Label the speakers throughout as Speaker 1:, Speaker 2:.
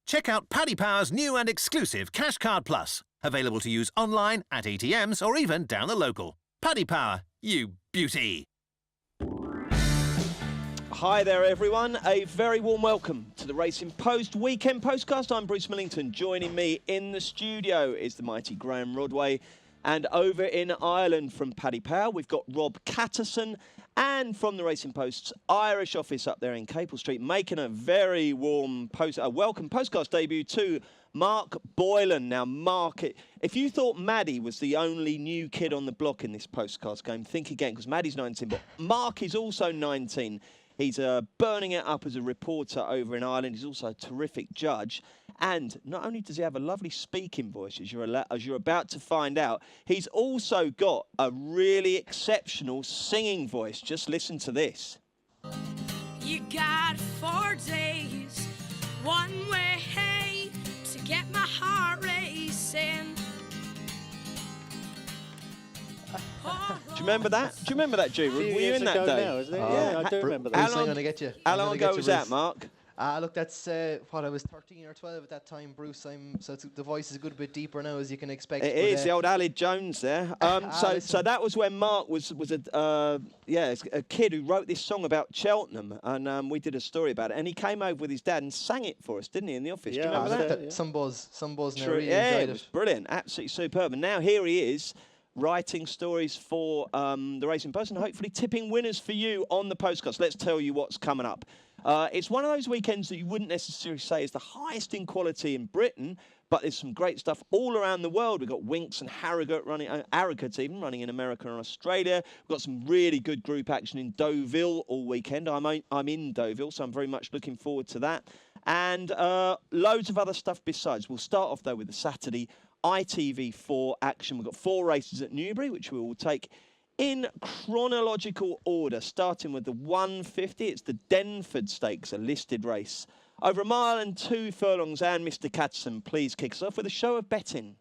Speaker 1: Check out Paddy Power's new and exclusive Cash Card Plus. Available to use online, at ATMs, or even down the local. Paddy Power, you beauty.
Speaker 2: Hi there, everyone. A very warm welcome to the Racing Post Weekend Postcast. I'm Bruce Millington. Joining me in the studio is the mighty Graham Rodway. And over in Ireland from Paddy Power, we've got Rob Catterson. And from the Racing Post's Irish office up there in Capel Street, making a very warm welcome postcast debut to Mark Boylan. Now, Mark, if you thought Maddie was the only new kid on the block in this postcast game, think again, because Maddie's 19, but Mark is also 19. He's burning it up as a reporter over in Ireland. He's also a terrific judge. And not only does he have a lovely speaking voice, as you're about to find out, he's also got a really exceptional singing voice. Just listen to this.
Speaker 3: You got 4 days, one way to get my heart racing.
Speaker 2: Do you remember that? Do you remember that, G? Were you in that day?
Speaker 4: Now, isn't it?
Speaker 2: Yeah,
Speaker 4: I do remember that.
Speaker 2: How long ago was that, Mark?
Speaker 5: Look, that's what I was 13 or 12 at that time, Bruce. The voice is a good bit deeper now, as you can expect.
Speaker 2: It is the old Alid Jones there. So that was when Mark was a kid who wrote this song about Cheltenham, and we did a story about it. And he came over with his dad and sang it for us, didn't he, in the office?
Speaker 5: Yeah,
Speaker 2: do you remember that?
Speaker 5: Yeah. Some buzz. Now really
Speaker 2: yeah,
Speaker 5: enjoyed
Speaker 2: it was brilliant, absolutely superb. And now here he is, writing stories for the Racing Post and hopefully tipping winners for you on the postcast. Let's tell you what's coming up. It's one of those weekends that you wouldn't necessarily say is the highest in quality in Britain, but there's some great stuff all around the world. We've got Winks and Harrogate running, Arrogate even, running in America and Australia. We've got some really good group action in Deauville all weekend. I'm in Deauville, so I'm very much looking forward to that. And loads of other stuff besides. We'll start off, though, with the Saturday ITV4 action. We've got 4 races at Newbury, which we will take in chronological order, starting with the 150. It's the Denford Stakes, a listed race. Over 1 mile and 2 furlongs, and Mr. Catson, please kick us off with a show of betting.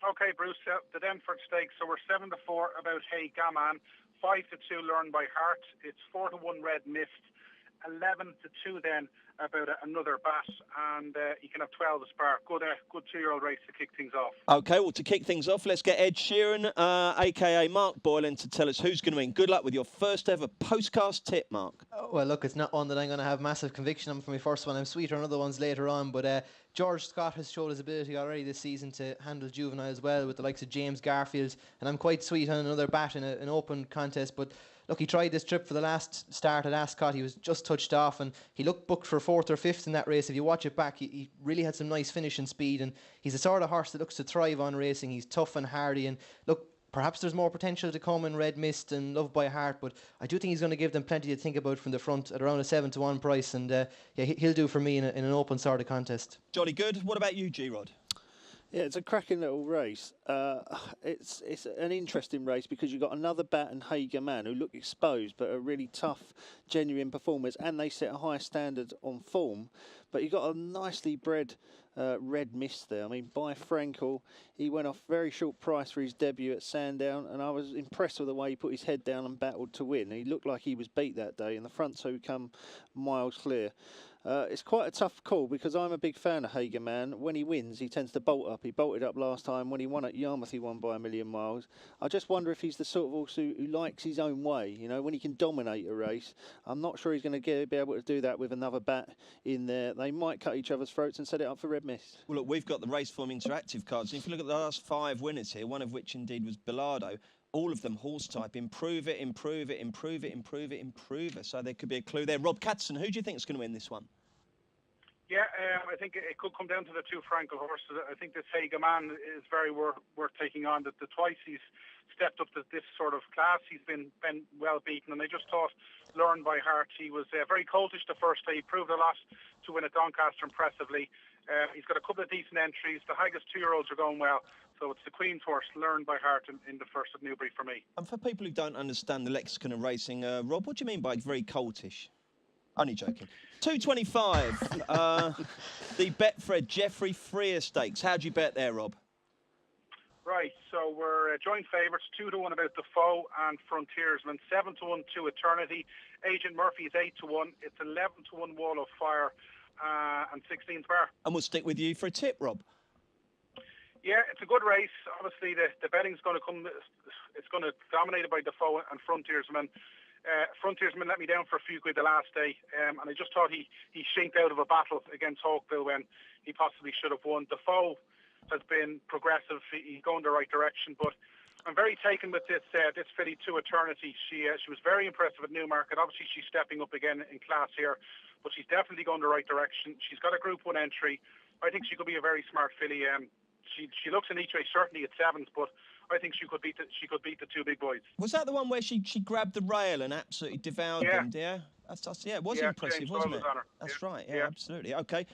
Speaker 6: OK, Bruce, the Denford Stakes. So we're 7-4 about Hey Gaman, 5-2 Learn by Heart. It's 4-1 Red Mist, 11-2 then about another bat, and you can have 12 as par. Good 2-year-old race to kick things off. OK,
Speaker 2: well, to kick things off, let's get Ed Sheeran, a.k.a. Mark Boylan, to tell us who's going to win. Good luck with your first ever postcast tip, Mark.
Speaker 5: Well, look, it's not one that I'm going to have massive conviction on for my first one. I'm sweeter on other ones later on, but George Scott has showed his ability already this season to handle juveniles well with the likes of James Garfield, and I'm quite sweet on another bat in an open contest, but look, he tried this trip for the last start at Ascot. He was just touched off, and he looked booked for 4th or 5th in that race. If you watch it back, he really had some nice finishing speed, and he's the sort of horse that looks to thrive on racing. He's tough and hardy, and look, perhaps there's more potential to come in Red Mist and Love by Heart, but I do think he's going to give them plenty to think about from the front at around a 7-1 price, and he'll do for me in an open sort of contest.
Speaker 2: Jolly good. What about you, G-Rod?
Speaker 4: Yeah, it's a cracking little race. It's an interesting race because you've got another bat and Hager Man who look exposed but are really tough, genuine performers, and they set a high standard on form. But you've got a nicely bred Red Mist there. I mean, by Frankel, he went off very short price for his debut at Sandown, and I was impressed with the way he put his head down and battled to win. He looked like he was beat that day, and the front two come miles clear. It's quite a tough call because I'm a big fan of Hager Man. When he wins, he tends to bolt up. He bolted up last time. When he won at Yarmouth, he won by 1,000,000 miles. I just wonder if he's the sort of horse who likes his own way. You know, when he can dominate a race, I'm not sure he's going to be able to do that with another bat in there. They might cut each other's throats and set it up for Red Mist.
Speaker 2: Well, look, we've got the Raceform Interactive cards. And if you look at the last 5 winners here, one of which indeed was Bilardo, all of them horse type. Improve it, improve it, improve it, improve it, improve it. So there could be a clue there. Rob Catson, who do you think is going to win this one?
Speaker 6: Yeah, I think it could come down to the 2 Frankel horses. I think this Hager Man is very worth taking on. The twice he's stepped up to this sort of class, he's been well beaten. And I just thought, Learn by Heart, he was very coltish the first day. He proved a lot to win at Doncaster impressively. He's got a couple of decent entries. The highest 2-year-olds are going well. So it's the Queen's horse, Learn by Heart, in the first at Newbury for me.
Speaker 2: And for people who don't understand the lexicon of racing, Rob, what do you mean by very coltish? Only joking. 225. The Betfred Geoffrey Freer Stakes. How do you bet there, Rob?
Speaker 6: Right, so we're joint favourites, 2-1 about Defoe and Frontiersman, 7-1 to Eternity. Agent Murphy is 8-1. It's 11-1 Wall of Fire. and 16th bar.
Speaker 2: And we'll stick with you for a tip, Rob.
Speaker 6: Yeah, it's a good race. Obviously, the betting's going to come. It's going to be dominated by Defoe and Frontiersman. Frontiersman let me down for a few quid the last day, and I just thought he shinked out of a battle against Hawkville when he possibly should have won. Defoe has been progressive. He's going the right direction, but I'm very taken with this filly to eternity. She was very impressive at Newmarket. Obviously, she's stepping up again in class here, but she's definitely going the right direction. She's got a Group 1 entry. I think she could be a very smart filly. She looks in each way certainly at sevens, but I think she could beat the two big boys.
Speaker 2: Was that the one where she grabbed the rail and absolutely devoured them? Yeah, it was impressive,
Speaker 6: James
Speaker 2: wasn't
Speaker 6: Doyle
Speaker 2: it?
Speaker 6: was on her.
Speaker 2: That's right. Yeah, absolutely. Okay,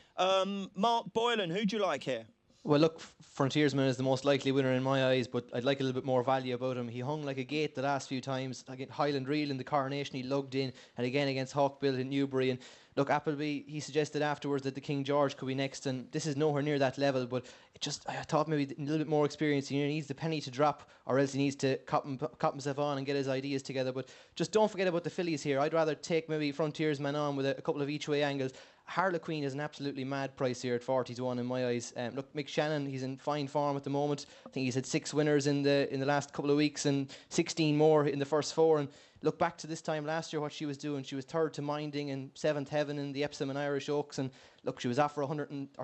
Speaker 2: Mark Boylan, who do you like here?
Speaker 5: Well, look, Frontiersman is the most likely winner in my eyes, but I'd like a little bit more value about him. He hung like a gate the last few times. Again, Highland Reel in the Coronation, he lugged in, and again against Hawkville in Newbury. And look, Appleby, he suggested afterwards that the King George could be next, and this is nowhere near that level. But I thought maybe a little bit more experience. He needs the penny to drop, or else he needs to cop himself on and get his ideas together. But just don't forget about the fillies here. I'd rather take maybe Frontiersman on with a couple of each way angles. Harlequin is an absolutely mad price here at 40-1 in my eyes. Look, Mick Shannon, he's in fine form at the moment. I think he's had 6 winners in the last couple of weeks and 16 more in the first 4. And look back to this time last year, what she was doing. She was 3rd to Minding and 7th Heaven in the Epsom and Irish Oaks. And look, she was off for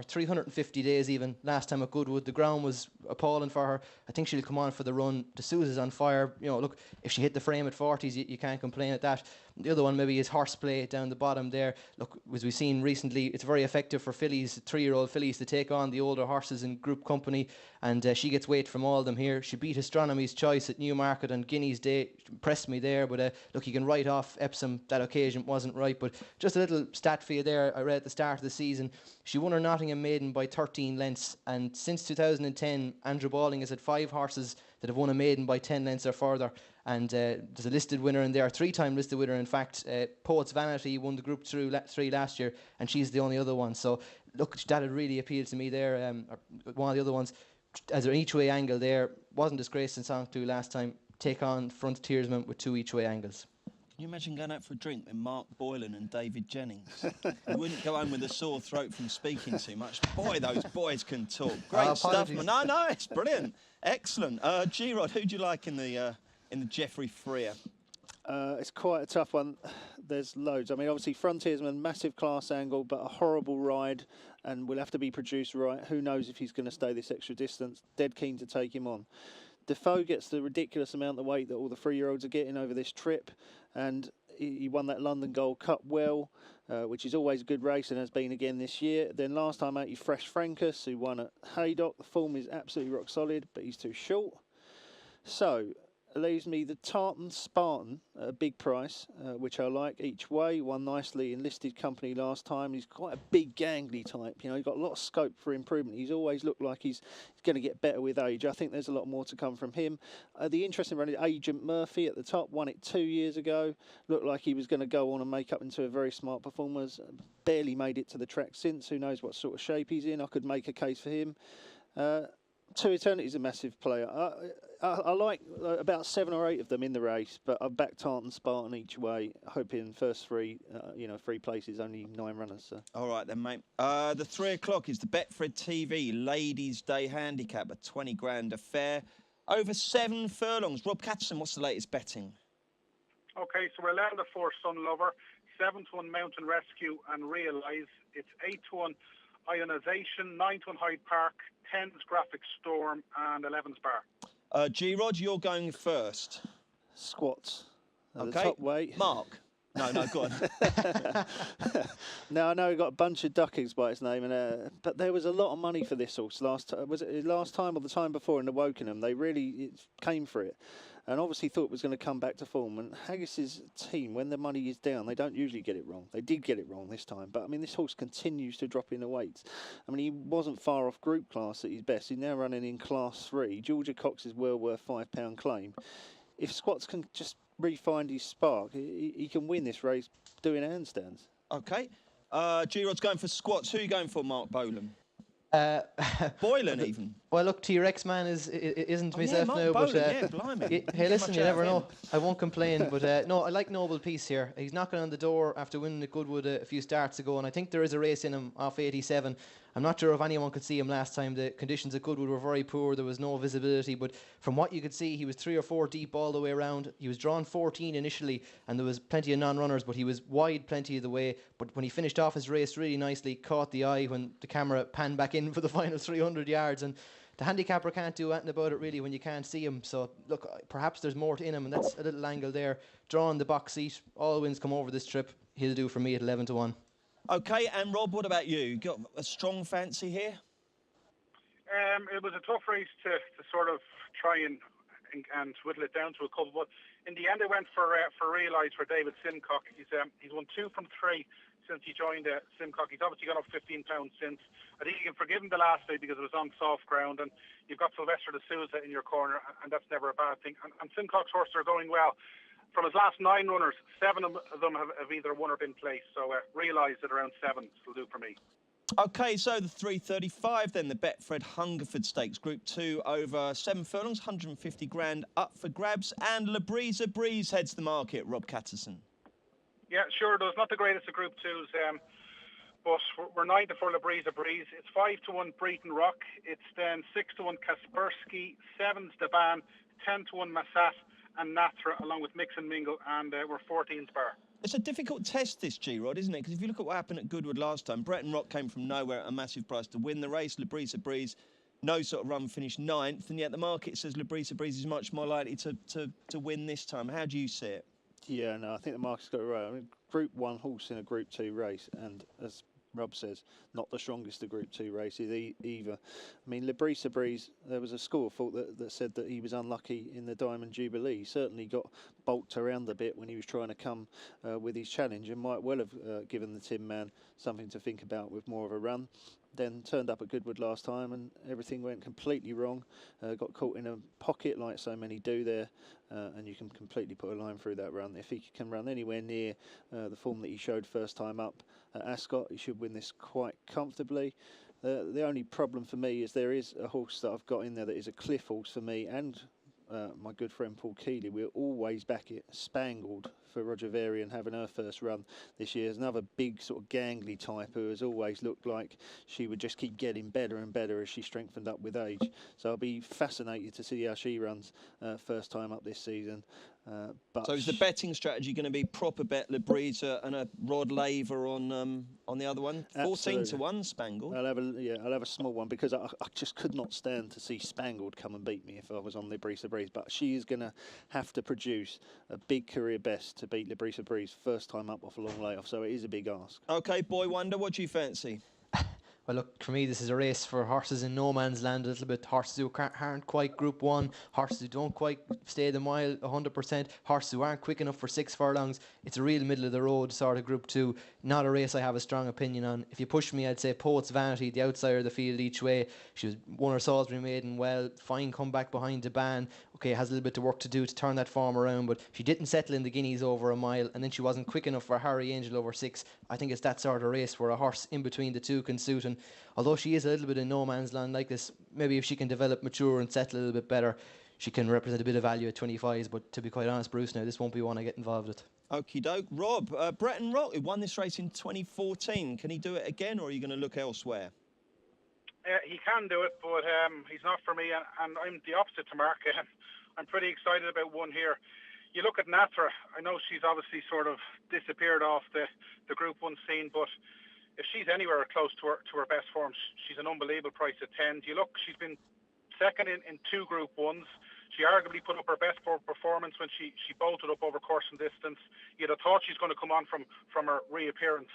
Speaker 5: 350 days even last time at Goodwood. The ground was appalling for her. I think she'll come on for the run. D'Souza's on fire. You know, look, if she hit the frame at 40s, you can't complain at that. The other one maybe is Horseplay down the bottom there. Look, as we've seen recently, it's very effective for fillies, 3-year-old fillies, to take on the older horses in group company, and she gets weight from all of them here. She beat Astronomy's Choice at Newmarket on Guinea's Day. Impressed me there, but look, you can write off Epsom. That occasion wasn't right, but just a little stat for you there. I read at the start of the season, she won her Nottingham Maiden by 13 lengths, and since 2010, Andrew Balling has had 5 horses that have won a maiden by 10 lengths or further. And there's a listed winner in there, a 3-time listed winner, in fact. Poet's Vanity won the Group 3 last year, and she's the only other one. So, look, that had really appealed to me there. One of the other ones, as an each-way angle there, wasn't disgraced in Song 2 last time. Take on Frontiersman with 2 each-way angles.
Speaker 2: Can you imagine going out for a drink with Mark Boylan and David Jennings? You wouldn't go home with a sore throat from speaking too much. Boy, those boys can talk. Great stuff. No, it's brilliant. Excellent. G-Rod, who do you like in the Geoffrey Freer?
Speaker 4: It's quite a tough one. There's loads. I mean, obviously, Frontiersman, massive class angle, but a horrible ride, and will have to be produced right. Who knows if he's going to stay this extra distance. Dead keen to take him on. Defoe gets the ridiculous amount of weight that all the 3-year-olds are getting over this trip, and he won that London Gold Cup well, which is always a good race and has been again this year. Then last time out, he Fresh Frankus, who won at Haydock. The form is absolutely rock solid, but he's too short. So it leaves me the Tartan Spartan at a big price, which I like each way. Won nicely in listed company last time. He's quite a big gangly type. You know, he's got a lot of scope for improvement. He's always looked like he's going to get better with age. I think there's a lot more to come from him. The interesting one is Agent Murphy at the top. Won it 2 years ago. Looked like he was going to go on and make up into a very smart performer. Barely made it to the track since. Who knows what sort of shape he's in. I could make a case for him. To Eternity is a massive player. I like about 7 or 8 of them in the race, but I've backed Tartan Spartan each way, hoping first 3, 3 places, only 9 runners. So.
Speaker 2: All right then, mate. The 3 o'clock is the Betfred TV Ladies' Day Handicap, a 20 grand affair. Over 7 furlongs. Rob Catterson, what's the latest betting?
Speaker 6: Okay, so we're 11 to 4 Sun Lover, 7 to 1 Mountain Rescue and Realise. It's 8 to 1 Ionization, 9 to 1 Hyde Park, 10's Graphic Storm, and 11's Bar.
Speaker 2: G-Rod, you're going first.
Speaker 4: Squats.
Speaker 2: Okay.
Speaker 4: The top weight.
Speaker 2: Mark. No, go on.
Speaker 4: No, I know he got a bunch of duckings by its name, and but there was a lot of money for this horse last time. Was it last time or the time before in the Wokenham? They really came for it, and obviously thought it was going to come back to form. And Haggis's team, when the money is down, they don't usually get it wrong. They did get it wrong this time, but I mean, this horse continues to drop in the weights. I mean, he wasn't far off group class at his best. He's now running in Class 3. Georgia Cox is well worth £5 claim. If Squats can just re-find his spark, he can win this race doing handstands.
Speaker 2: Okay. G-Rod's going for Squats. Who are you going for, Mark Bolan? Boylan, even?
Speaker 5: Well, look, T-Rex man isn't myself
Speaker 2: Mark
Speaker 5: now,
Speaker 2: Bolan,
Speaker 5: but
Speaker 2: blimey.
Speaker 5: hey, listen,
Speaker 2: Much
Speaker 5: you
Speaker 2: out
Speaker 5: never
Speaker 2: of him.
Speaker 5: know. I won't complain, but no, I like Noble Peace here. He's knocking on the door after winning at Goodwood a few starts ago, and I think there is a race in him off 87. I'm not sure if anyone could see him last time. The conditions at Goodwood were very poor. There was no visibility, but from what you could see, he was 3 or 4 deep all the way around. He was drawn 14 initially, and there was plenty of non-runners, but he was wide plenty of the way. But when he finished off his race really nicely, caught the eye when the camera panned back in for the final 300 yards, and the handicapper can't do anything about it really when you can't see him. So look, perhaps there's more in him, and that's a little angle there. Drawing the box seat, all wins come over this trip. He'll do for me at 11-1.
Speaker 2: Okay, and Rob, what about you? Got a strong fancy here?
Speaker 6: It was a tough race to sort of try and whittle it down to a couple, but in the end I went for Realise for David Simcock. He's won 2 from 3 since he joined Simcock. He's obviously gone up 15 pounds since. I think you can forgive him the last day because it was on soft ground, and you've got Sylvester de Souza in your corner, and that's never a bad thing. And Simcock's horses are going well. From his last 9 runners, 7 of them have either won or been placed. So Realise at around 7 will do for me.
Speaker 2: Okay, so the 335 then, the Betfred Hungerford Stakes, Group 2 over 7 furlongs, 150 grand up for grabs, and La Breeze heads the market, Rob Catterson.
Speaker 6: Yeah, sure does. Not the greatest of Group 2s, but we're 9 to 4 La Breeze. It's 5 to 1 Breton Rock. It's then 6 to 1 Kaspersky, 7's Deban, 10 to 1 Massat, and Natra, along with Mix and Mingle, and we're 14's Bar.
Speaker 2: It's a difficult test, this, G-Rod, isn't it? Because if you look at what happened at Goodwood last time, Breton Rock came from nowhere at a massive price to win the race. La Breeze, no sort of run, finished 9th, and yet the market says La Breeze is much more likely to win this time. How do you see it?
Speaker 4: Yeah, no, I think the market's got it right. I mean, Group 1 horse in a Group 2 race, and as Rob says, not the strongest of Group 2 races either. I mean, La Breeze, there was a school of thought that said that he was unlucky in the Diamond Jubilee. He certainly got bulked around a bit when he was trying to come with his challenge, and might well have given the Tin Man something to think about with more of a run. Then turned up at Goodwood last time and everything went completely wrong. Got caught in a pocket like so many do there, and you can completely put a line through that run. If he can run anywhere near the form that he showed first time up at Ascot, he should win this quite comfortably. The only problem for me is there is a horse that I've got in there that is a cliff horse for me and my good friend Paul Keeley. We're always back it Spangled for Roger Varian having her first run this year. There's another big sort of gangly type who has always looked like she would just keep getting better and better as she strengthened up with age. So I'll be fascinated to see how she runs first time up this season. But
Speaker 2: so is the betting strategy going to be proper bet La Breeze and a Rod Laver on the other one? 14 to 1 Spangled.
Speaker 4: I'll have a small one because I just could not stand to see Spangled come and beat me if I was on La Breeze. But she is going to have to produce a big career best to beat La Breeze first time up off a long layoff. So it is a big ask.
Speaker 2: Okay, Boy Wonder, what do you fancy?
Speaker 5: Well, look, for me, this is a race for horses in no man's land a little bit. Horses who aren't quite Group 1, horses who don't quite stay the mile 100%, horses who aren't quick enough for 6 furlongs. It's a real middle-of-the-road sort of Group 2. Not a race I have a strong opinion on. If you push me, I'd say Poet's Vanity, the outsider of the field each way. She was won her Salisbury Maiden well, fine comeback behind Deban. Okay, has a little bit of work to do to turn that form around, but she didn't settle in the Guineas over a mile, and then she wasn't quick enough for Harry Angel over 6. I think it's that sort of race where a horse in between the two can suit, and although she is a little bit in no man's land like this, maybe if she can develop, mature and settle a little bit better, she can represent a bit of value at 25s. But to be quite honest, Bruce, now this won't be one I get involved with.
Speaker 2: Okie doke. Rob, Breton Rock, who won this race in 2014. Can he do it again, or are you going to look elsewhere?
Speaker 6: He can do it, but he's not for me, and I'm the opposite to Mark. I'm pretty excited about one here. You look at Natra, I know she's obviously sort of disappeared off the Group 1 scene, but if she's anywhere close to her best form, she's an unbelievable price at 10. You look, she's been second in 2 Group 1s. She arguably put up her best performance when she bolted up over course and distance. You'd have thought she's going to come on from her reappearance.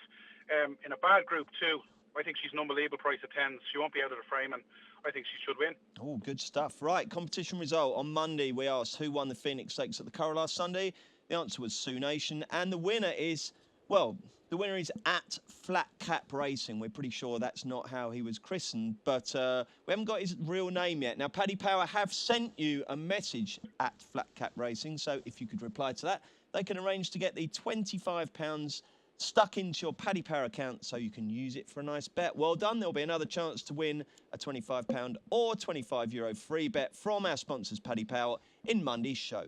Speaker 6: In a bad Group 2, I think she's an unbelievable price at 10. She won't be out of the frame, and I think she should win.
Speaker 2: Oh, good stuff. Right, competition result. On Monday, we asked who won the Phoenix Stakes at the Curragh last Sunday. The answer was Sioux Nation, and the winner is, well, the winner is at Flat Cap Racing. We're pretty sure that's not how he was christened, but we haven't got his real name yet. Now, Paddy Power have sent you a message at Flat Cap Racing, so if you could reply to that, they can arrange to get the £25 stuck into your Paddy Power account so you can use it for a nice bet. Well done. There'll be another chance to win a £25 or €25 free bet from our sponsors Paddy Power in Monday's show.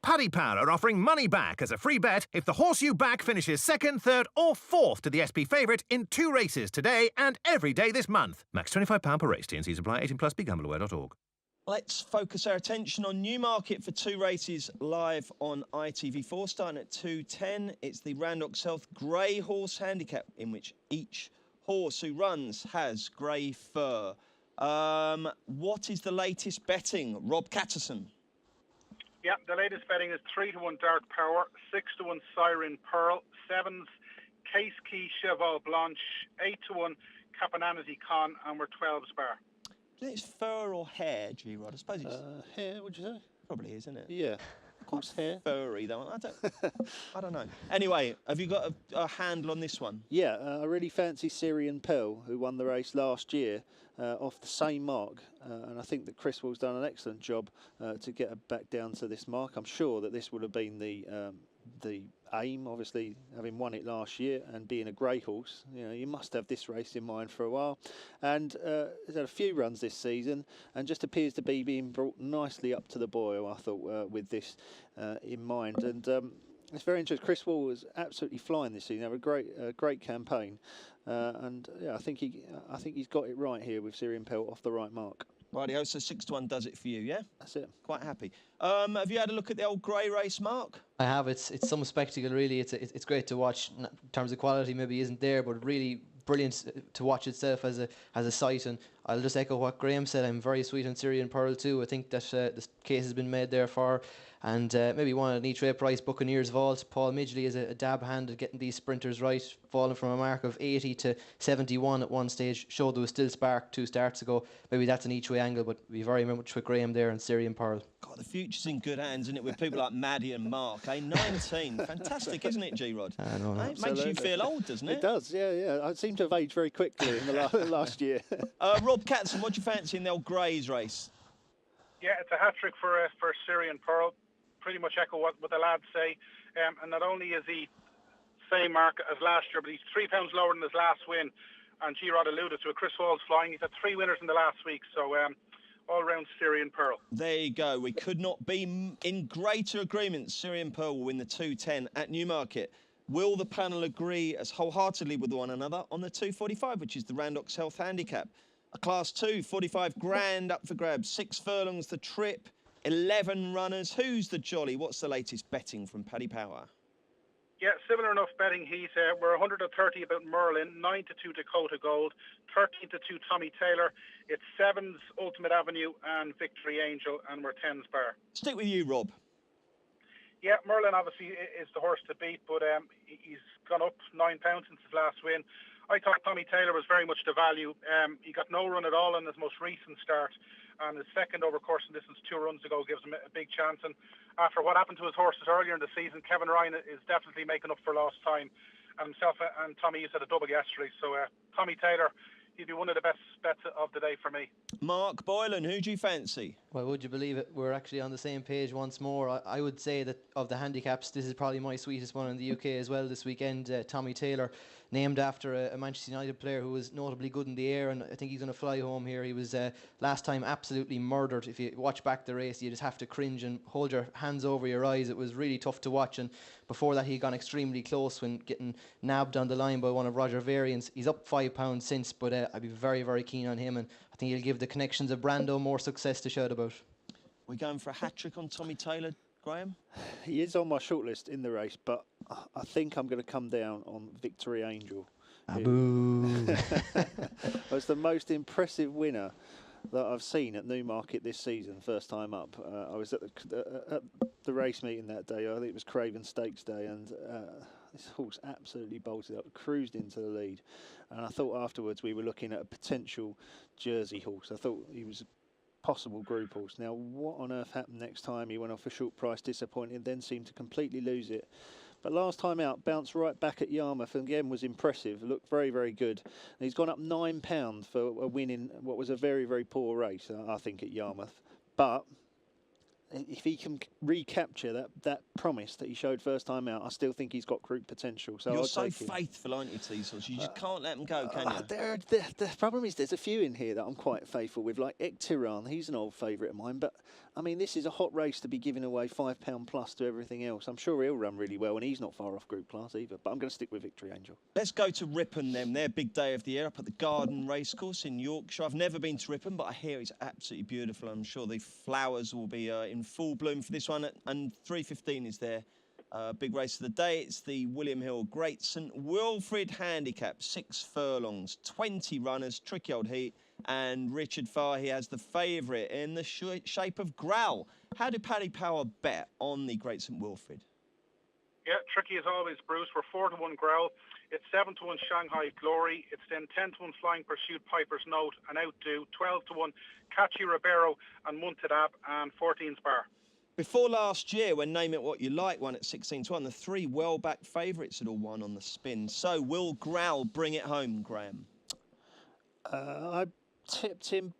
Speaker 1: Paddy Power are offering money back as a free bet if the horse you back finishes second, third or fourth to the SP favourite in 2 races today and every day this month. Max £25 per race. T&Cs apply. 18 plus. BeGambleAware.org.
Speaker 2: Let's focus our attention on Newmarket for 2 races live on ITV4, starting at 2:10. It's the Randox Health Grey Horse Handicap, in which each horse who runs has grey fur. What is the latest betting? Rob Catterson.
Speaker 6: Yeah, the latest betting is 3-1 Dark Power, 6-1 Siren Pearl, 7's Case Key Cheval Blanche, 8-1 Capananity Con, and we're 12's bar.
Speaker 2: It's fur or hair, G-Rod? I suppose it's...
Speaker 4: Hair, would you say?
Speaker 2: Probably is, isn't it?
Speaker 4: Yeah.
Speaker 2: Quite
Speaker 4: hair.
Speaker 2: Furry, though. I don't know. Anyway, have you got a handle on this one?
Speaker 4: Yeah, I really fancy Syrian Pearl, who won the race last year off the same mark. And I think that Chris Wall's done an excellent job to get her back down to this mark. I'm sure that this would have been the aim, obviously, having won it last year and being a grey horse. You know, you must have this race in mind for a while. And he's had a few runs this season and just appears to be being brought nicely up to the boil, I thought, with this in mind. And it's very interesting. Chris Wall was absolutely flying this season. Had a great campaign. And yeah, I think he's got it right here with Syrian Pearl off the right mark.
Speaker 2: Rightio, so 6-1 does it for you, yeah?
Speaker 4: That's it.
Speaker 2: Quite happy. Have you had a look at the old grey race, Mark?
Speaker 5: I have. It's some spectacle, really. It's great to watch. In terms of quality, maybe isn't there, but really brilliant to watch itself as a sight. And I'll just echo what Graham said. I'm very sweet on Syrian Pearl too. I think that the case has been made there for, and maybe one at an each way price. Buccaneers vault. Paul Midgley is a dab hand at getting these sprinters right, falling from a mark of 80 to 71 at one stage. Showed there was still spark 2 starts ago. Maybe that's an each way angle, but we very much with Graham there and Syrian Pearl.
Speaker 2: God, the future's in good hands, isn't it, with people like Maddie and Mark, eh? 19. Fantastic, isn't it, G-Rod?
Speaker 5: I know.
Speaker 2: It makes you feel old, doesn't it?
Speaker 4: It does, yeah. I seem to have aged very quickly in the last year.
Speaker 2: Rob Catson, what do you fancy in the old Greys race?
Speaker 6: Yeah, it's a hat-trick for Syrian Pearl. Pretty much echo what the lads say. And not only is he same mark as last year, but he's £3 lower than his last win. And G-Rod alluded to it. Chris Wall's flying. He's had 3 winners in the last week. So all round Syrian Pearl.
Speaker 2: There you go. We could not be in greater agreement. Syrian Pearl will win the 2:10 at Newmarket. Will the panel agree as wholeheartedly with one another on the 2:45, which is the Randox Health Handicap? A Class 2, 45 grand up for grabs. 6 furlongs the trip. 11 runners. Who's the jolly? What's the latest betting from Paddy Power?
Speaker 6: Yeah, similar enough betting. We're 130 about Merlin, 9-2 Dakota Gold, 13-2 Tommy Taylor. It's 7's Ultimate Avenue and Victory Angel, and we're 10's bar.
Speaker 2: Stick with you, Rob.
Speaker 6: Yeah, Merlin obviously is the horse to beat, but he's gone up £9 since his last win. I thought Tommy Taylor was very much the value. He got no run at all in his most recent start, and his second over course and distance 2 runs ago gives him a big chance. And after what happened to his horses earlier in the season, Kevin Ryan is definitely making up for lost time. And himself and Tommy used had a double yesterday. So Tommy Taylor, he'd be one of the best bets of the day for me.
Speaker 2: Mark Boylan, who do you fancy?
Speaker 5: Well, would you believe it? We're actually on the same page once more. I would say that of the handicaps, this is probably my sweetest one in the UK as well this weekend. Tommy Taylor, named after a Manchester United player who was notably good in the air, and I think he's going to fly home here. He was last time absolutely murdered. If you watch back the race, you just have to cringe and hold your hands over your eyes. It was really tough to watch, and before that he'd gone extremely close when getting nabbed on the line by one of Roger Varian's. He's up £5 since, but I'd be very, very keen on him, and I think he'll give the connections of Brando more success to shout about.
Speaker 2: We're going for a hat-trick on Tommy Taylor, Graham?
Speaker 4: He is on my shortlist in the race, but I think I'm going to come down on Victory Angel.
Speaker 5: Boo!
Speaker 4: Was the most impressive winner that I've seen at Newmarket this season, first time up. I was at the race meeting that day. I think it was Craven Stakes Day, and this horse absolutely bolted up, cruised into the lead. And I thought afterwards we were looking at a potential Jersey horse. I thought he was possible group horse. Now, what on earth happened next time? He went off a short price, disappointed, then seemed to completely lose it. But last time out, bounced right back at Yarmouth, and again was impressive. Looked very, very good. And he's gone up £9 for a win in what was a very, very poor race, I think, at Yarmouth. But if he can recapture that promise that he showed first time out, I still think he's got group potential. So
Speaker 2: You're
Speaker 4: I'll
Speaker 2: so
Speaker 4: take him.
Speaker 2: faithful, aren't you, to these horses? You just can't let them go, can you?
Speaker 4: The problem is there's a few in here that I'm quite faithful with, like Ektiran. He's an old favourite of mine, but I mean, this is a hot race to be giving away £5 plus to everything else. I'm sure he'll run really well, and he's not far off group class either. But I'm going to stick with Victory Angel.
Speaker 2: Let's go to Ripon then. Their big day of the year up at the Garden Racecourse in Yorkshire. I've never been to Ripon, but I hear it's absolutely beautiful. I'm sure the flowers will be in full bloom for this one. And 3:15 is their big race of the day. It's the William Hill Great St Wilfrid Handicap, 6 furlongs, 20 runners, tricky old heat. And Richard Fahey has the favourite in the shape of Growl. How do Paddy Power bet on the Great St Wilfrid?
Speaker 6: Yeah, tricky as always, Bruce. We're 4-1 Growl. It's 7-1 Shanghai Glory. It's then 10-1 Flying Pursuit, Piper's Note, and Outdo. 12-1 Catchy Ribeiro and Muntadab, and 14's Bar.
Speaker 2: Before last year, when Name It What You Like won at 16-1, the 3 well-backed favourites had all won on the spin. So will Growl bring it home, Graham?
Speaker 4: I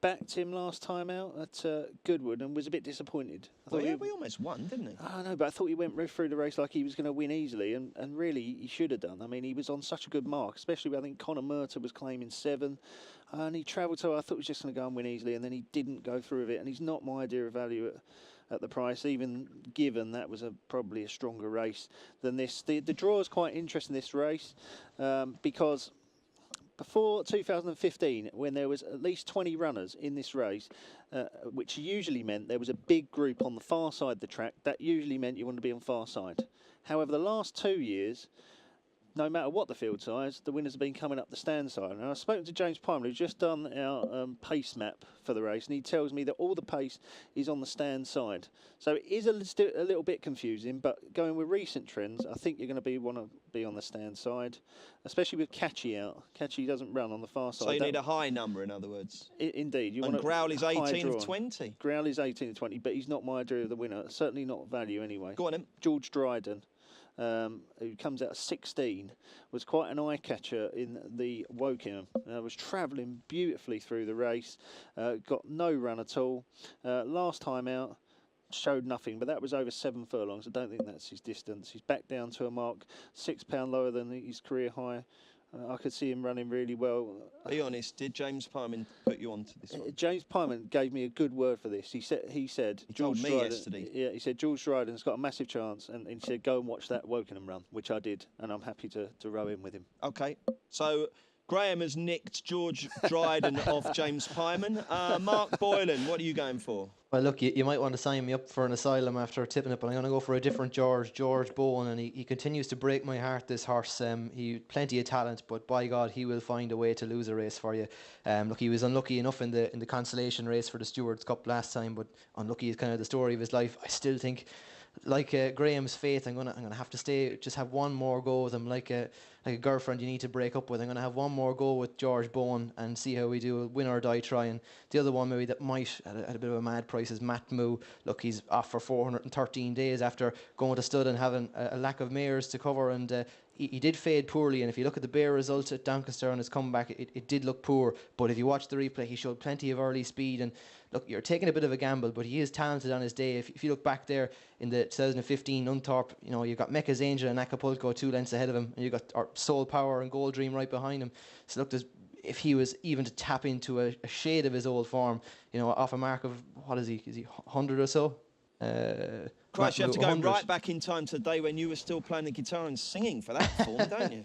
Speaker 4: backed him last time out at Goodwood and was a bit disappointed.
Speaker 2: Well, yeah, we almost won, didn't he?
Speaker 4: I know, but I thought he went through the race like he was going to win easily, and really he should have done. I mean, he was on such a good mark, especially I think Conor Murta was claiming 7, and he travelled so I thought he was just going to go and win easily, and then he didn't go through with it, and he's not my idea of value at the price, even given that was probably a stronger race than this. The draw is quite interesting, this race, because before 2015, when there was at least 20 runners in this race, which usually meant there was a big group on the far side of the track, that usually meant you wanted to be on far side. However, the last 2 years, no matter what the field size, the winners have been coming up the stand side. And I've spoken to James Palmer, who's just done our pace map for the race, and he tells me that all the pace is on the stand side. So it is a little bit confusing, but going with recent trends, I think you're going to want to be on the stand side, especially with Catchy out. Catchy doesn't run on the far side.
Speaker 2: So you need a high number, in other words.
Speaker 4: Indeed.
Speaker 2: And Growl is 18 of 20.
Speaker 4: Growl is 18 of 20, but he's not my idea of the winner. Certainly not value anyway.
Speaker 2: Go on, then.
Speaker 4: George Dryden, who comes out at 16, was quite an eye catcher in the Wokingham. Was travelling beautifully through the race, got no run at all. Last time out, showed nothing, but that was over 7 furlongs. I don't think that's his distance. He's back down to a mark £6 lower than his career high. I could see him running really well.
Speaker 2: Be honest, did James Pyman put you onto this one?
Speaker 4: James Pyman gave me a good word for this. He said
Speaker 2: he told me yesterday.
Speaker 4: Yeah, he said George Dryden's got a massive chance, and he said go and watch that Wokingham run, which I did, and I'm happy to row in with him.
Speaker 2: Okay, so Graham has nicked George Dryden off James Pyman. Mark Boylan, what are you going for?
Speaker 5: Well, look, you might want to sign me up for an asylum after tipping it, but I'm going to go for a different George Bowen, and he continues to break my heart, this horse. He plenty of talent, but by God, he will find a way to lose a race for you. Look, he was unlucky enough in the consolation race for the Stewards Cup last time, but unlucky is kind of the story of his life. I still think, like Graham's faith, I'm gonna have to just have one more go with him, like a girlfriend you need to break up with. I'm gonna have one more go with George Bowen and see how we do, win or die trying. The other one maybe that might at a bit of a mad price is Matt Moo. Look, he's off for 413 days after going to stud and having a lack of mares to cover, and he did fade poorly, and if you look at the bare result at Doncaster and his comeback, it did look poor, but if you watch the replay, he showed plenty of early speed, and look, you're taking a bit of a gamble, but he is talented on his day. If you look back there in the 2015 Unthorpe, you've got Mecca's Angel and Acapulco 2 lengths ahead of him, and you've got Soul Power and Gold Dream right behind him. So look, if he was even to tap into a shade of his old form, off a mark of, what is he 100 or so?
Speaker 2: Christ, you have to go right back in time to the day when you were still playing the guitar and singing for that form, don't you?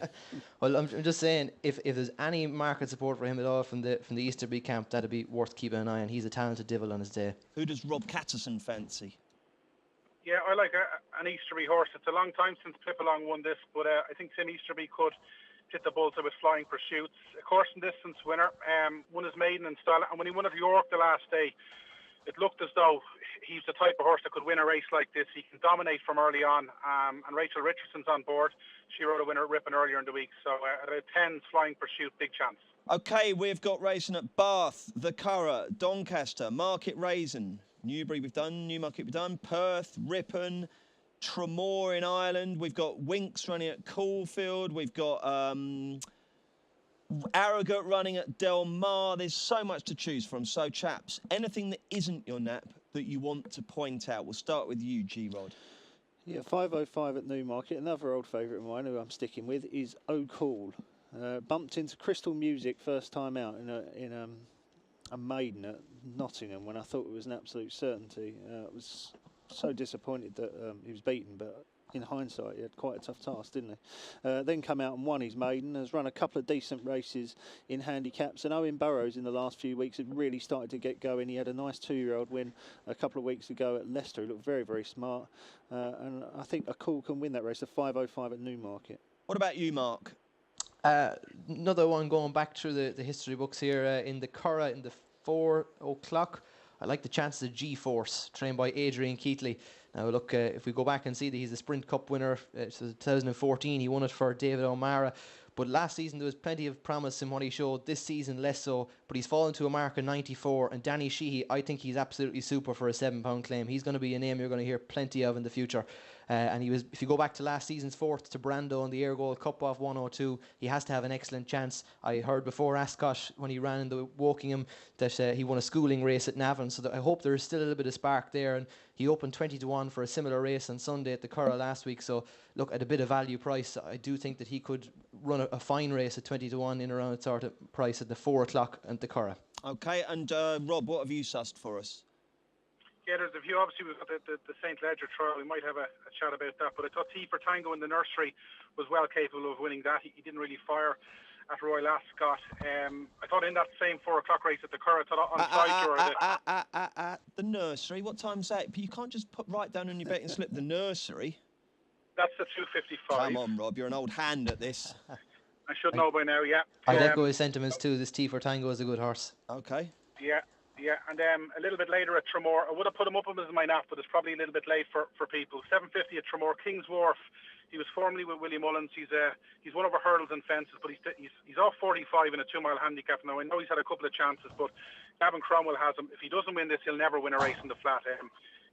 Speaker 5: Well, I'm just saying, if there's any market support for him at all from the Easterby camp, that'd be worth keeping an eye on. He's a talented devil on his day.
Speaker 2: Who does Rob Catterson fancy?
Speaker 6: Yeah, I like an Easterby horse. It's a long time since Pipalong won this, but I think Tim Easterby could hit the bullseye with Flying Pursuits. A course and distance winner, won his maiden in style, and when he won at York the last day, it looked as though he's the type of horse that could win a race like this. He can dominate from early on, and Rachel Richardson's on board. She rode a winner at Ripon earlier in the week, so at a 10 Flying Pursuit, big chance.
Speaker 2: OK, we've got racing at Bath, The Curragh, Doncaster, Market Raisin, Newbury we've done, Newmarket we've done, Perth, Ripon, Tremor in Ireland. We've got Winks running at Caulfield. We've got Arrogant running at Del Mar. There's so much to choose from. So, chaps, anything that isn't your nap that you want to point out? We'll start with you, G-Rod.
Speaker 4: Yeah, 505 at Newmarket. Another old favourite of mine who I'm sticking with is O'Call. Bumped into Crystal Music first time out in a maiden at Nottingham when I thought it was an absolute certainty. I was so disappointed that he was beaten, but in hindsight he had quite a tough task, didn't he? Then come out and won his maiden, has run a couple of decent races in handicaps, and Owen Burrows in the last few weeks had really started to get going. He had a nice 2-year-old win a couple of weeks ago at Leicester. He looked very, very smart, and I think O'Call can win that race, a 505 at Newmarket.
Speaker 2: What about you, Mark?
Speaker 5: Another one going back through the history books here in the Curragh in the 4 o'clock. I like the chances of G-Force, trained by Adrian Keatley. Now, look, if we go back and see that he's a Sprint Cup winner, 2014, he won it for David O'Mara. But last season, there was plenty of promise in what he showed. This season, less so. But he's fallen to a mark of 94. And Danny Sheehy, I think he's absolutely super for a £7 claim. He's going to be a name you're going to hear plenty of in the future. And he was, if you go back to last season's 4th to Brando in the Air Gold Cup off 102, he has to have an excellent chance. I heard before Ascot, when he ran in the Wokingham, that he won a schooling race at Navan. So I hope there is still a little bit of spark there. And he opened 20-1 for a similar race on Sunday at the Curragh last week. So look, at a bit of value price, I do think that he could run a fine race at 20-1 in around that sort of price at the 4 o'clock at the Curragh.
Speaker 2: Okay, and Rob, what have you sussed for us?
Speaker 6: Yeah, there's a few. Obviously, we've got the St. Ledger trial. We might have a chat about that. But I thought T for Tango in the nursery was well capable of winning that. He didn't really fire at Royal Ascot. I thought in that same 4 o'clock race at the Curragh,
Speaker 2: the nursery. What time's that? You can't just put right down on your betting slip the nursery.
Speaker 6: That's the 2:55.
Speaker 2: Come on, Rob. You're an old hand at this.
Speaker 6: I should know by now. Yeah.
Speaker 5: I'd echo his sentiments too. This T for Tango is a good horse.
Speaker 2: Okay.
Speaker 6: Yeah. Yeah, and a little bit later at Tremor, I would have put him up as my nap, but it's probably a little bit late for people. 7:50 at Tremor, King's Wharf. He was formerly with Willie Mullins. He's one of our hurdles and fences, but he's off 45 in a 2-mile handicap now. I know he's had a couple of chances, but Gavin Cromwell has him. If he doesn't win this, he'll never win a race in the flat.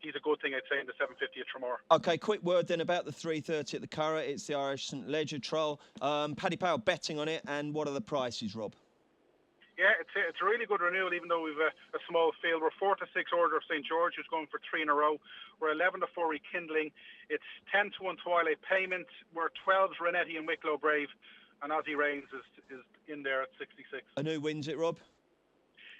Speaker 6: He's a good thing, I'd say, in the 7:50 at Tremor.
Speaker 2: Okay, quick word then about the 3:30 at the Curragh. It's the Irish St. Ledger trial. Paddy Powell betting on it, and what are the prices, Rob?
Speaker 6: Yeah, it's a really good renewal, even though we've a small field. We're 4 to 6 Order of St. George, who's going for 3 in a row. We're 11 to 4 Rekindling. It's 10 to 1 Twilight Payment. We're 12s Renetti and Wicklow Brave. And Ozzy Reigns is in there at 66.
Speaker 2: And who wins it, Rob?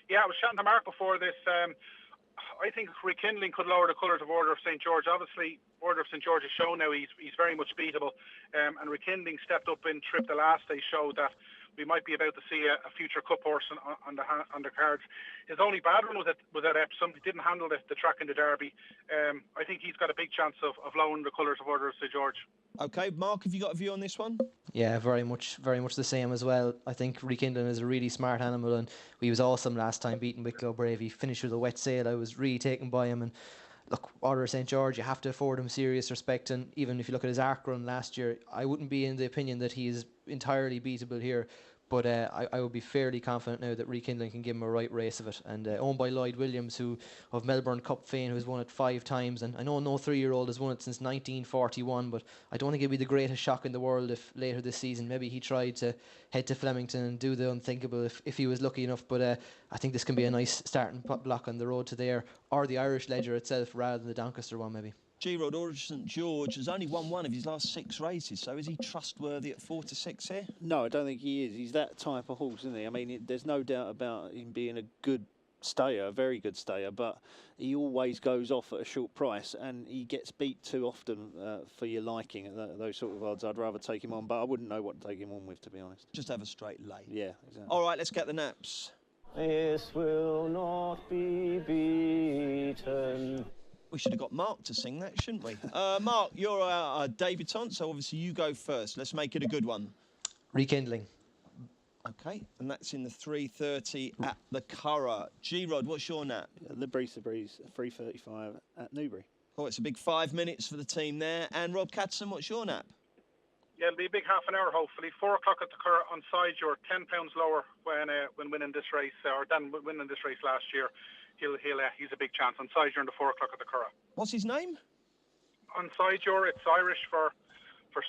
Speaker 6: Yeah, I was chatting to Mark before this. I think Rekindling could lower the colours of Order of St. George. Obviously, Order of St. George has shown now he's very much beatable. And Rekindling stepped up in Trip the last day, showed that we might be about to see a future cup horse on the cards. His only bad one was at Epsom. He didn't handle the track in the Derby. I think he's got a big chance of lowering the colours of Order of St. George. Okay,
Speaker 2: Mark, have you got a view on this one?
Speaker 5: Yeah, very much the same as well. I think Rekindling is a really smart animal, and he was awesome last time beating Wicklow Brave. He finished with a wet sail. I was really taken by him, and look, Order of St. George, you have to afford him serious respect, and even if you look at his arc run last year, I wouldn't be in the opinion that he is entirely beatable here. But I would be fairly confident now that Rekindling can give him a right race of it. And owned by Lloyd Williams, who of Melbourne Cup fame, who has won it 5 times. And I know no 3-year-old has won it since 1941, but I don't think it'd be the greatest shock in the world if later this season maybe he tried to head to Flemington and do the unthinkable if he was lucky enough. But I think this can be a nice starting block on the road to there, or the Irish Ledger itself rather than the Doncaster one maybe.
Speaker 2: G-Rod, Order of St. George has only won one of his last 6 races, so is he trustworthy at 4 to 6 here?
Speaker 4: No, I don't think he is. He's that type of horse, isn't he? I mean, there's no doubt about him being a good stayer, a very good stayer, but he always goes off at a short price, and he gets beat too often for your liking at those sort of odds. I'd rather take him on, but I wouldn't know what to take him on with, to be honest.
Speaker 2: Just have a straight lay.
Speaker 4: Yeah, exactly.
Speaker 2: All right, let's get the naps.
Speaker 7: This will not be beaten.
Speaker 2: We should have got Mark to sing that, shouldn't we? Mark, you're a debutant, so obviously you go first. Let's make it a good one.
Speaker 5: Rekindling.
Speaker 2: Okay, and that's in the 3:30 at the Curragh. G-Rod, what's your nap?
Speaker 4: Le Brise 3:35 at Newbury.
Speaker 2: Oh, it's a big 5 minutes for the team there. And Rob Catson, what's your nap?
Speaker 6: Yeah, it'll be a big half an hour, hopefully. 4 o'clock at the Curragh on side. You're £10 lower when winning this race, or than winning this race last year. He's a big chance. On side, you're in the 4 o'clock at the Curragh.
Speaker 2: What's his name?
Speaker 6: On side, it's Irish for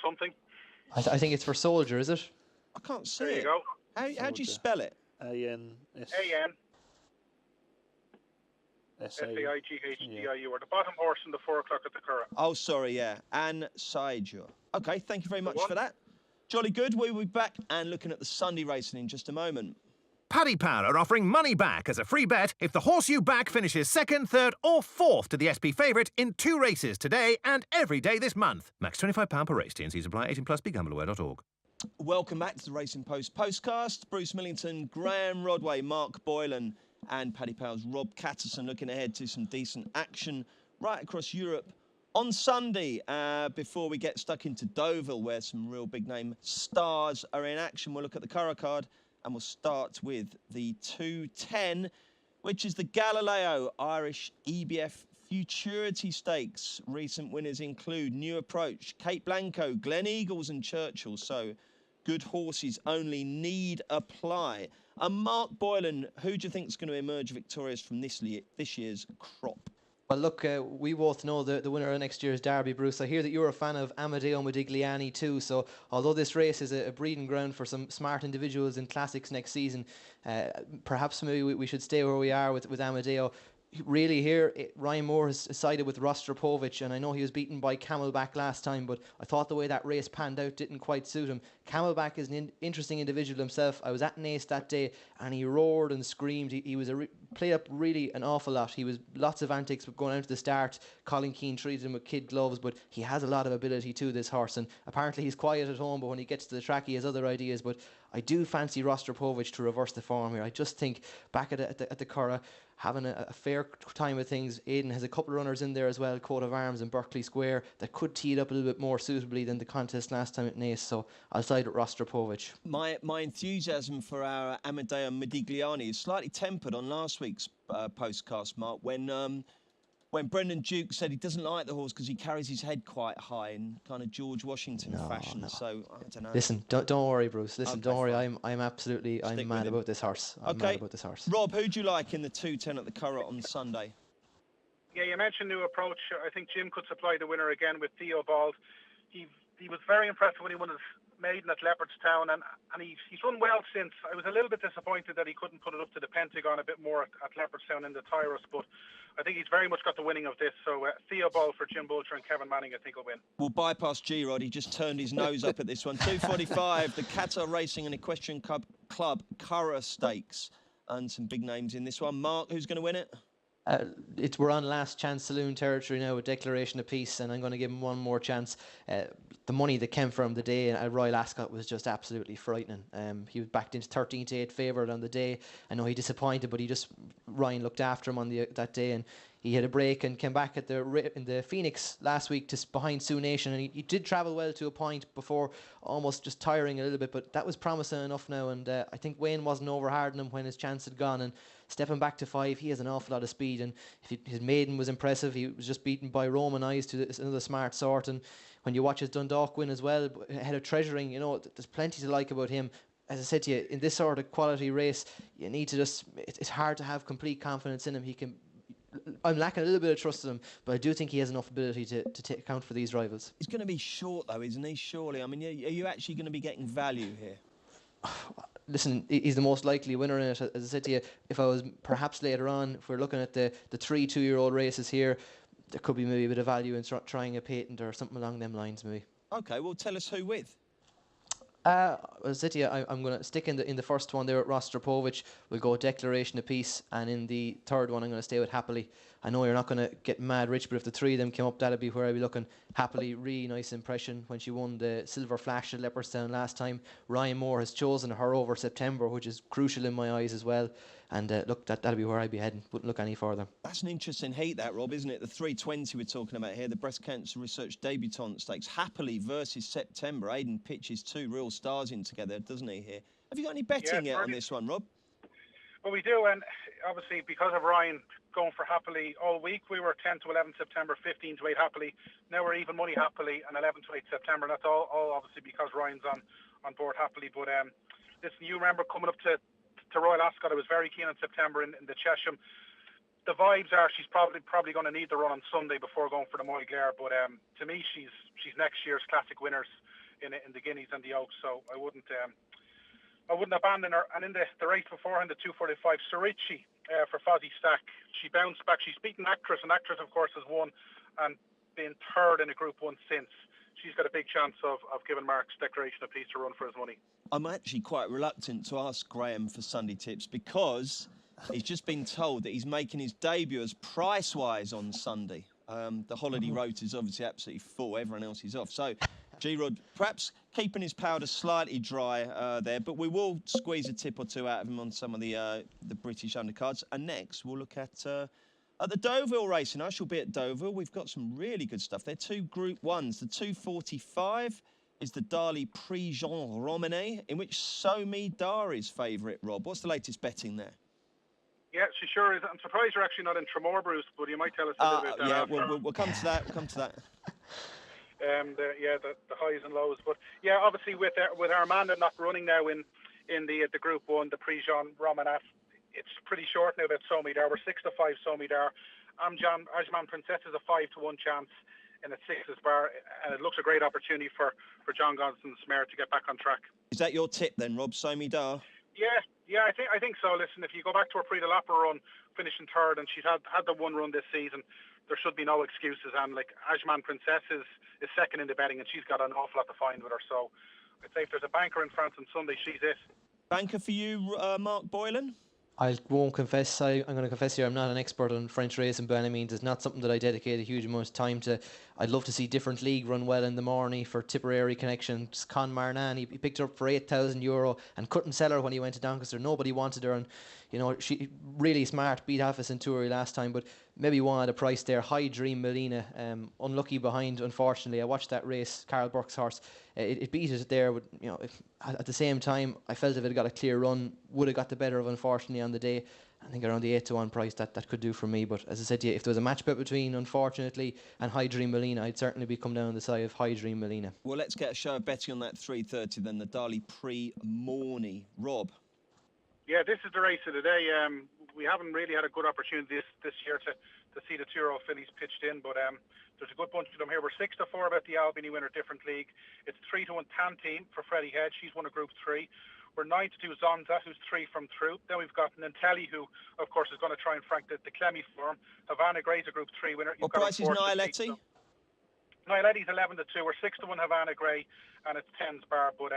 Speaker 6: something.
Speaker 5: I think it's for soldier, is it?
Speaker 2: I can't see
Speaker 6: there
Speaker 2: it.
Speaker 6: You go.
Speaker 2: How do you spell it?
Speaker 4: A-N-S.
Speaker 6: A-N. Saighdiu, or the bottom horse in the 4 o'clock at the Curragh.
Speaker 2: Oh, sorry, yeah. And Saighdiu. Okay, thank you very much for that. Jolly good. We'll be back and looking at the Sunday racing in just a moment.
Speaker 1: Paddy Power are offering money back as a free bet if the horse you back finishes second, third or fourth to the SP favourite in 2 races today and every day this month. Max £25 per race. T&C supply. 18 plus. BeGambleAware.org.
Speaker 2: Welcome back to the Racing Post Postcast. Bruce Millington, Graham Rodway, Mark Boylan and Paddy Power's Rob Catterson looking ahead to some decent action right across Europe on Sunday. Before we get stuck into Deauville, where some real big-name stars are in action, we'll look at the Curragh card. And we'll start with the 210, which is the Galileo Irish EBF Futurity Stakes. Recent winners include New Approach, Cape Blanco, Glen Eagles and Churchill. So good horses only need apply. And Mark Boylan, who do you think is going to emerge victorious from this year's crop?
Speaker 5: Well, look, we both know the winner of next year's Derby, Bruce. I hear that you're a fan of Amadeo Modigliani too, so although this race is a breeding ground for some smart individuals in classics next season, perhaps maybe we should stay where we are with Amadeo. Really here, Ryan Moore has sided with Rostropovich, and I know he was beaten by Camelback last time, but I thought the way that race panned out didn't quite suit him. Camelback is an interesting individual himself. I was at Naas that day, and he roared and screamed. He was played up really an awful lot. He was lots of antics going out to the start. Colin Keane treated him with kid gloves, but he has a lot of ability too, this horse, and apparently he's quiet at home, but when he gets to the track he has other ideas. But I do fancy Rostropovich to reverse the form here. I just think back at the Curragh, having a fair time of things. Aidan has a couple of runners in there as well, Coat of Arms and Berkeley Square, that could tee it up a little bit more suitably than the contest last time at Naas, so I'll side with Rostropovich.
Speaker 2: My enthusiasm for our Amadeo Modigliani is slightly tempered on last week's postcast, Mark, when Brendan Duke said he doesn't like the horse because he carries his head quite high in kind of George Washington fashion. No. So I don't know.
Speaker 5: Listen, don't worry, Bruce. Listen, don't worry. I'm mad about this horse. I'm mad about this horse.
Speaker 2: Rob, who do you like in the 210 at the Curragh on Sunday?
Speaker 6: Yeah, you mentioned New Approach. I think Jim could supply the winner again with Theo Bald. He was very impressive when he won his maiden at Leopardstown, and he's run well since. I was a little bit disappointed that he couldn't put it up to the Pentagon a bit more at Leopardstown in the Tyrus, but I think he's very much got the winning of this. So Theo Ball for Jim Bolger and Kevin Manning, I think, will win. We'll
Speaker 2: bypass G-Rod. He just turned his nose up at this one. 2:45, the Qatar Racing and Equestrian Club Curragh Stakes. And some big names in this one. Mark, who's going to win it?
Speaker 5: We're on last chance saloon territory now with Declaration of Peace, and I'm going to give him one more chance. The money that came from the day at Royal Ascot was just absolutely frightening. He was backed into 13-8 favourite on the day. I know he disappointed, but Ryan looked after him on that day, and he had a break and came back in the Phoenix last week behind Sioux Nation, and he did travel well to a point before almost just tiring a little bit, but that was promising enough now, and I think Wayne wasn't overhard on him when his chance had gone, and stepping back to 5, he has an awful lot of speed, and his maiden was impressive. He was just beaten by Roman Eyes to another smart sort, and when you watch his Dundalk win as well, ahead of Treasuring, there's plenty to like about him. As I said to you, in this sort of quality race, you need to it's hard to have complete confidence in him. I'm lacking a little bit of trust in him, but I do think he has enough ability to take account for these rivals.
Speaker 2: He's going to be short, though, isn't he? Surely. I mean, are you actually going to be getting value here?
Speaker 5: Listen, he's the most likely winner in it. As I said to you, if I was perhaps later on, if we're looking at the 3 2-year-old races here, there could be maybe a bit of value in trying a patent or something along them lines, maybe.
Speaker 2: Okay, well, tell us who with.
Speaker 5: As I said to you, I'm going to stick in the first one there at Rostropovich. We'll go Declaration of Peace, and in the third one, I'm going to stay with Happily. I know you're not going to get mad rich, but if the 3 of them came up, that'd be where I'd be looking. Happily, really nice impression when she won the Silver Flash at Leopardstown last time. Ryan Moore has chosen her over September, which is crucial in my eyes as well. And look, that'll be where I'd be heading. Wouldn't look any further.
Speaker 2: That's an interesting heat, that, Rob, isn't it? The 320 we're talking about here, the Breast Cancer Research Debutante Stakes. Happily versus September. Aidan pitches 2 real stars in together, doesn't he, here? Have you got any betting yet on this one, Rob?
Speaker 6: Well, we do, and obviously because of Ryan going for Happily all week, we were 10 to 11 September, 15 to 8 Happily. Now we're even money Happily and 11 to 8 September, and that's all obviously because Ryan's on board Happily. But listen, you remember coming up to Royal Ascot, I was very keen in September in the Chesham. The vibes are she's probably going to need the run on Sunday before going for the Moyglare, but to me she's next year's classic winners in the Guineas and the Oaks, so I wouldn't I wouldn't abandon her. And in the race beforehand, the 2:45, Surici for Fozzie Stack. She bounced back. She's beaten Actress, and Actress, of course, has won and been third in a Group 1 since. She's got a big chance of giving Mark's Declaration of Peace a run for his money. I'm
Speaker 2: actually quite reluctant to ask Graham for Sunday tips because he's just been told that he's making his debut as Price-wise on Sunday. The holiday road is obviously absolutely full. Everyone else is off. So, G-Rod perhaps keeping his powder slightly dry there, but we will squeeze a tip or two out of him on some of the British undercards. And next, we'll look at the Deauville racing. I shall be at Deauville. We've got some really good stuff. They're 2 Group 1s. The 2:45 is the Darley Prix Jean Romanet, in which Somi Dar is favourite, Rob. What's the latest betting there?
Speaker 6: Yeah, she sure is. I'm surprised you're actually not in Tremor, Bruce, but you might tell us a little bit about that.
Speaker 2: We'll come to that. We'll come to that.
Speaker 6: The highs and lows. But, yeah, obviously with Armanda not running now in the Group 1, the Prix Jean Romanet, it's pretty short now about Somidar. We're 6-5 Somidar. Ajman Princess is a 5-1 chance in a 6's bar, and it looks a great opportunity for John Gonson's mare to get back on track.
Speaker 2: Is that your tip then, Rob? Somidar?
Speaker 6: Yeah, I think so. Listen, if you go back to her Prix de l'Opera run, finishing third, and she's had the one run this season, there should be no excuses. And like Ajman Princess is second in the betting, and she's got an awful lot to find with her. So I'd say if there's a banker in France on Sunday, she's it. Banker for you, Mark Boylan?
Speaker 5: I won't confess. I'm going to confess here, I'm not an expert on French racing by any means. It's not something that I dedicate a huge amount of time to. I'd love to see different league run well in the morning for Tipperary connections. Con Marnan, he picked her up for €8,000 and couldn't sell her when he went to Doncaster. Nobody wanted her, and she really smart, beat Half a Century last time, but maybe one at a price there. High Dream Melina, unlucky behind, unfortunately. I watched that race, Carl Burke's horse. It beat it there, but at the same time, I felt if it had got a clear run, would have got the better of, unfortunately, on the day. I think around the 8-1 price that could do for me. But as I said to you, if there was a match bet between, unfortunately, and High Dream Melina, I'd certainly be come down on the side of High Dream Melina.
Speaker 2: Well, let's get a show of betting on that 3:30 then, the Darley Prix Morny. Rob?
Speaker 6: Yeah, this is the race of the day. We haven't really had a good opportunity this year to see the 2-year-old fillies pitched in, but there's a good bunch of them here. We're 6-4 about the Albany winner, different league. It's 3-1 Tantine for Freddie Head. She's won a Group 3. We're 9-2 Zonza, who's 3 from Troop. Then we've got Nantelli, who, of course, is going to try and frank the Clemmy form. Havana Grey's a Group 3 winner.
Speaker 2: What price is Nialetti?
Speaker 6: Nialetti's 11-2. We're 6-1 Havana Grey, and it's 10's bar. But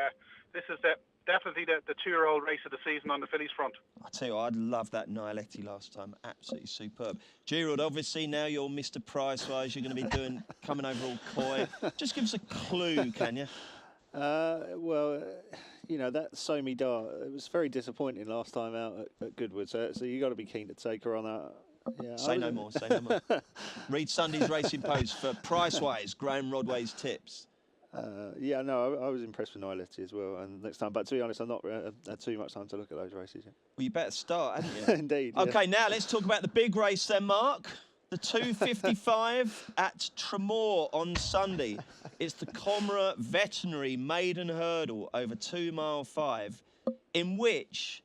Speaker 6: this is definitely the 2-year-old race of the season on the fillies front.
Speaker 2: I tell you what, I'd love that Nialetti last time. Absolutely superb. G-Rod, obviously now you're Mr. Price-wise. You're going to be coming over all coy. Just give us a clue, can you?
Speaker 4: That Somi Dar, it was very disappointing last time out at Goodwood, so you got to be keen to take her on that. Yeah,
Speaker 2: say no more. Read Sunday's Racing Post for Price-wise, Graham Rodway's tips.
Speaker 4: I was impressed with Nialetti as well. And next time, but to be honest, I've not had too much time to look at those races yet.
Speaker 2: Well, you better start, haven't you?
Speaker 4: Indeed.
Speaker 2: Okay, now let's talk about the big race then, Mark. The 2:55 at Tremor on Sunday. It's the Comra Veterinary Maiden Hurdle over 2 mile 5, in which,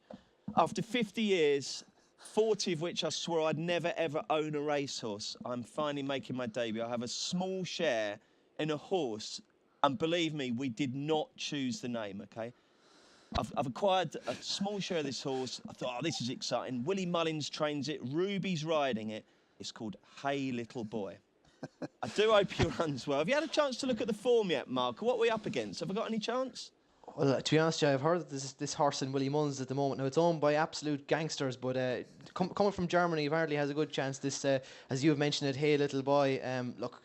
Speaker 2: after 50 years, 40 of which I swore I'd never ever own a racehorse, I'm finally making my debut. I have a small share in a horse, and believe me, we did not choose the name, okay? I've acquired a small share of this horse. I thought, this is exciting. Willie Mullins trains it. Ruby's riding it. It's called Hey Little Boy. I do hope he runs well. Have you had a chance to look at the form yet, Mark? What are we up against? Have I got any chance?
Speaker 5: Well, to be honest, I've heard that this horse in Willie Mullins at the moment. Now, it's owned by absolute gangsters, but coming from Germany, apparently has a good chance. This, as you have mentioned it, Hey Little Boy, look,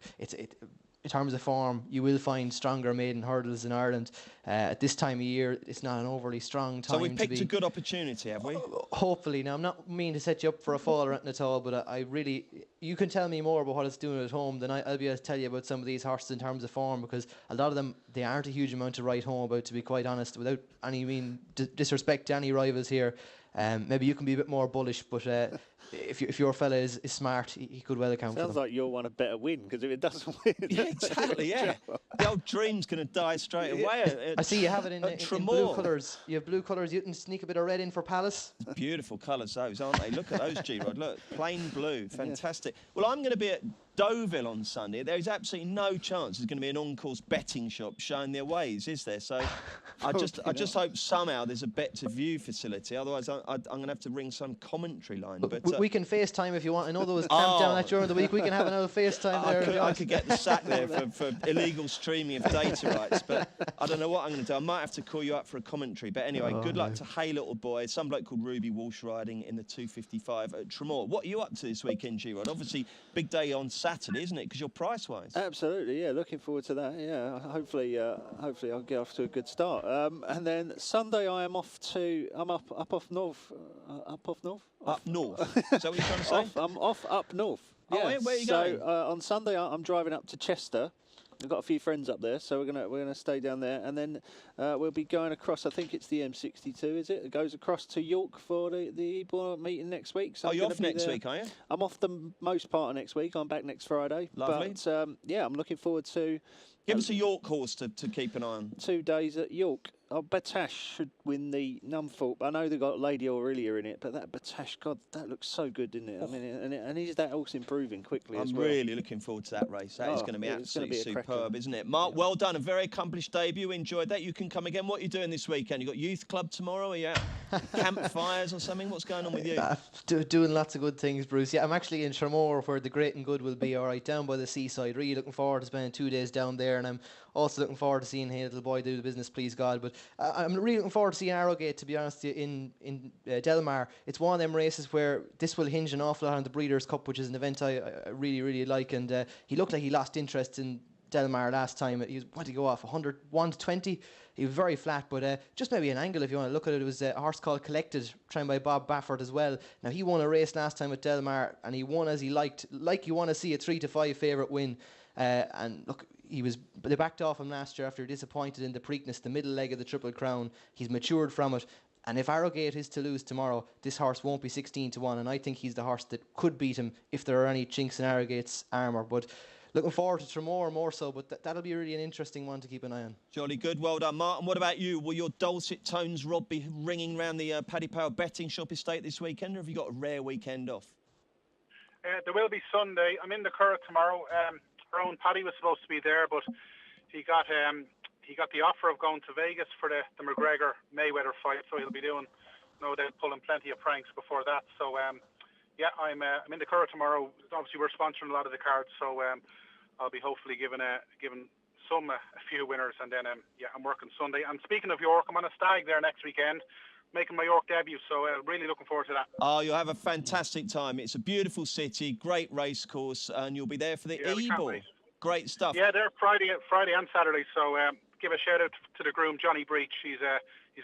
Speaker 5: in terms of form, you will find stronger maiden hurdles in Ireland. At this time of year, it's not an overly strong time.
Speaker 2: So we've picked a good opportunity, have we?
Speaker 5: Hopefully. Now, I'm not meaning to set you up for a fall or anything at all, but you can tell me more about what it's doing at home than I'll be able to tell you about some of these horses in terms of form, because a lot of them, they aren't a huge amount to write home about, to be quite honest, without any disrespect to any rivals here. Maybe you can be a bit more bullish, but if your fella is smart, he could well account for them.
Speaker 4: Sounds like you'll want a better win, because if it doesn't win...
Speaker 2: Yeah, exactly, yeah. The old dream's going to die straight away.
Speaker 5: I see you have it in blue
Speaker 2: Tremor.
Speaker 5: colours. You have blue colours. You can sneak a bit of red in for Palace.
Speaker 2: Beautiful colours those, aren't they? Look at those, G-Rod. Look, plain blue. Fantastic. Well, I'm going to be at Deauville on Sunday. There is absolutely no chance there's going to be an on-course betting shop showing their ways, is there? So I just hope somehow there's a bet to view facility. Otherwise, I'm going to have to ring some commentary line. But
Speaker 5: we can FaceTime if you want. I know there was clamped down that during the week. We can have another FaceTime there.
Speaker 2: I could get the sack there for illegal streaming of data rights, but I don't know what I'm going to do. I might have to call you up for a commentary. But anyway, good luck to Hey Little Boy. Some bloke called Ruby Walsh riding in the 255 at Tremor. What are you up to this weekend, G-Rod? Obviously, big day on Saturday, isn't it? Because you're price-wise.
Speaker 4: Absolutely, yeah. Looking forward to that. Yeah, hopefully I'll get off to a good start. And then Sunday I'm off north.
Speaker 2: Up north. Is that what you're trying to say?
Speaker 4: I'm off up north.
Speaker 2: Oh,
Speaker 4: Yeah.
Speaker 2: where are you
Speaker 4: so
Speaker 2: going?
Speaker 4: On Sunday I'm driving up to Chester. I've got a few friends up there, so we're gonna stay down there, and then we'll be going across. I think it's the M62, is it? It goes across to York for the E-Board meeting next week. So
Speaker 2: You're off next week, are you?
Speaker 4: I'm off the most part of next week. I'm back next Friday.
Speaker 2: Lovely.
Speaker 4: But yeah, I'm looking forward to.
Speaker 2: Give us a York horse to keep an eye on.
Speaker 4: 2 days at York. Batash should win the Numthorpe. I know they got Lady Aurelia in it, but that Batash, God, that looks so good, didn't it? I mean, and is that horse improving quickly as well?
Speaker 2: I'm really looking forward to that race. That is going to be absolutely superb, isn't it? Mark, well done. A very accomplished debut. Enjoyed that. You can come again. What are you doing this weekend? You got youth club tomorrow? Are you out campfires or something? What's going on with you?
Speaker 5: Doing lots of good things, Bruce. Yeah, I'm actually in Tremor, where the great and good will be. All right, down by the seaside. Really looking forward to spending 2 days down there, and I'm also looking forward to seeing Hey Little Boy do the business, please God. But I'm really looking forward to seeing Arrogate, to be honest with you, in Delmar. It's one of them races where this will hinge an awful lot on the Breeders' Cup, which is an event I really, really like. And he looked like he lost interest in Delmar last time. He was, what did he go off, 101 to 20? He was very flat, but just maybe an angle if you want to look at it. It was a horse called Collected, trained by Bob Baffert as well. Now, he won a race last time at Delmar, and he won as he liked. Like you want to see a 3 to 5 favourite win. And look, they backed off him last year after disappointed in the Preakness, the middle leg of the Triple Crown. He's matured from it. And if Arrogate is to lose tomorrow, this horse won't be 16 to 1. And I think he's the horse that could beat him if there are any chinks in Arrogate's armour. But looking forward to Tremor more so, but that'll be really an interesting one to keep an eye on.
Speaker 2: Jolly good. Well done, Martin. What about you? Will your dulcet tones, Rob, be ringing round the Paddy Power betting shop estate this weekend, or have you got a rare weekend off?
Speaker 6: There will be Sunday. I'm in the Curragh tomorrow. Our own Paddy was supposed to be there, but he got the offer of going to Vegas for the McGregor Mayweather fight, so he'll be doing pulling plenty of pranks before that. So yeah, I'm in the Curragh tomorrow. Obviously, we're sponsoring a lot of the cards, so I'll be hopefully giving a few winners, and then yeah, I'm working Sunday. And speaking of York, I'm on a stag there next weekend, making my York debut, so really looking forward to that.
Speaker 2: Oh, you'll have a fantastic time. It's a beautiful city, great race course, and you'll be there for the E-Ball. Great stuff.
Speaker 6: Yeah, they're Friday and Saturday, so give a shout out to the groom, Johnny Breach. He's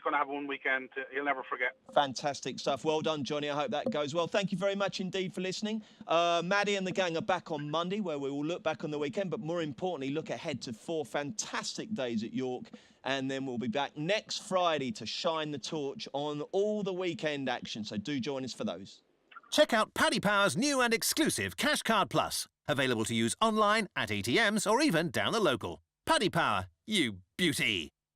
Speaker 6: going to have one weekend he'll never forget.
Speaker 2: Fantastic stuff. Well done, Johnny. I hope that goes well. Thank you very much indeed for listening. Maddie and the gang are back on Monday, where we will look back on the weekend, but more importantly, look ahead to 4 fantastic days at York. And then we'll be back next Friday to shine the torch on all the weekend action. So do join us for those.
Speaker 1: Check out Paddy Power's new and exclusive Cash Card Plus. Available to use online, at ATMs, or even down the local. Paddy Power, you beauty.